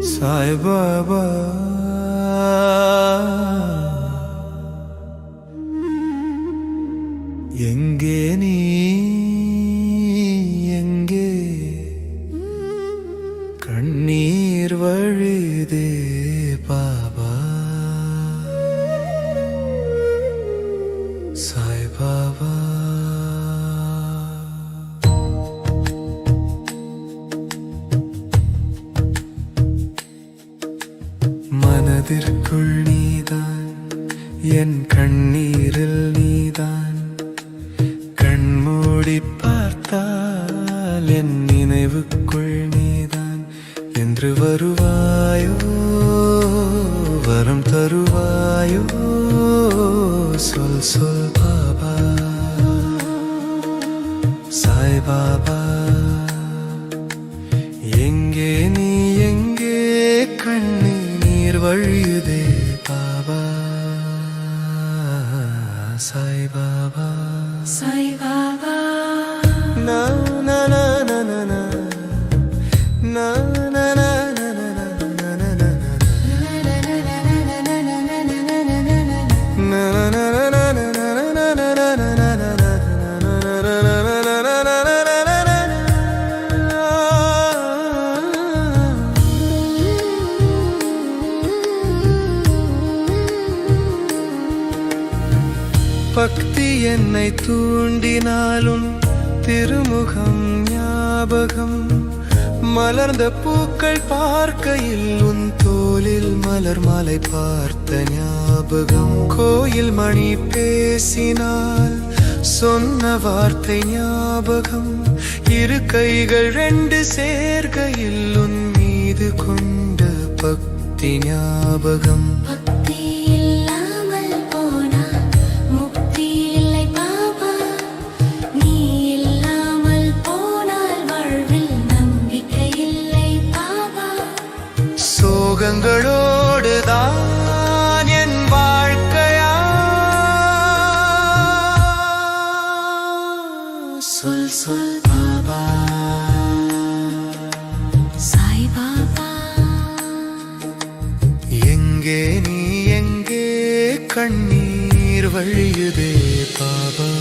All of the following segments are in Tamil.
சாய் பாபா எங்கே நீ எங்கே கண்ணீர் வழிதே பாபா சாய் பாபா மனதிற்குள் நீதான் என் கண்ணீரில் நீதான் கண்மூடி பார்த்தால் என் நினைவுக்குள் நீதான் என்று வருவாயோ வரம் தருவாயோ சொல் சொல் பாபா சாய் பாபா எங்கே நீ எங்கே கண்ணீர் வழியுதே Baba Sai Baba Sai Baba na na na na na na na na na பக்தி என்னை தூண்டினாலும் திருமுகம் ஞாபகம் மலர்ந்த பூக்கள் பார்க்கையில் உன் தோளில் மலர் மாலை பார்த்த ஞாபகம் கோயில் மணி பேசினால் சொன்ன வார்த்தை ஞாபகம் இரு கைகள் ரெண்டு சேர்கையில் உன் மீது கொண்ட பக்தி ஞாபகம் சோகங்களோடு தான் என் வாழ்க்கையா சொல் சொல் பாபா சாய் பாபா எங்கே நீ எங்கே கண்ணீர் வழியுதே பாபா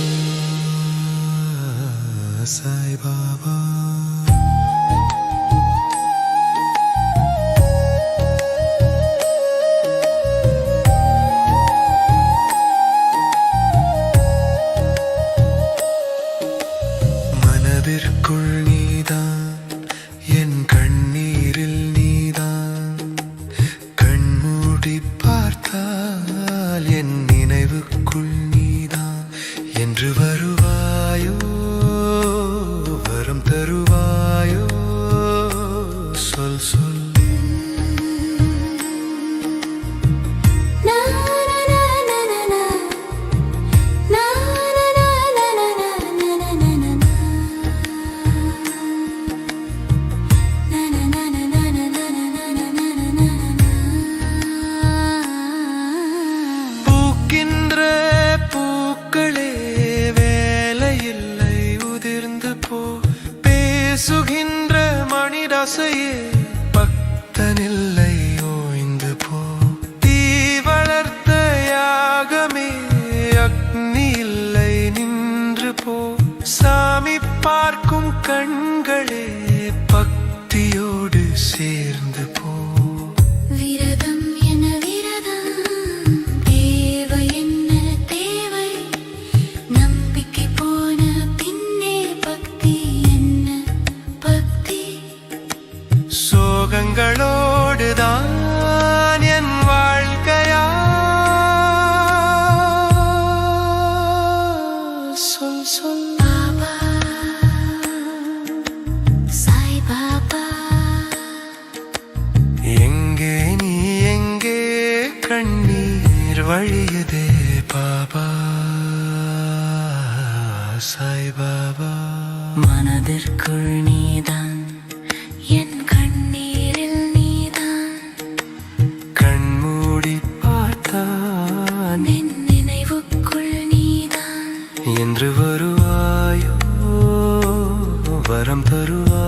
சாய் பாபா மனதிற்குள் நீதான் என் கண்ணீரில் நீதான் கண்மூடி பார்த்தால் என் நினைவுக்குள் நீதான் என்று வருவாயோ வரம் தருவாயோ சொல் சொல் பேசுகின்ற மணிராசையே பக்தனில்லை ஓய்ந்து போ தீ வளர்த்த யாகமே அக்னி இல்லை நின்று போ சாமி பார்க்கும் கண்களே பக்தியோடு சேர்ந்து போ விரதம் என விரதம் தேவை என்ன தேவை நம்பிக்கை போன பின்னே பக்தி என்ன பக்தி சோகங்களோடுதான் என் வாழ்க்கையா சொல் சொல் பாபா சாய் பாபா எங்கே நீ எங்கே கண்ணீர் வழியுதே பாபா சாய் பாபா மனதிற்குள் நீதான் என் கண்ணீரில் நீதான் கண்மூடி பார்த்தான் என் நினைவுக்குள் நீதான் என்று வருவாயோ வரம் தருவாயோ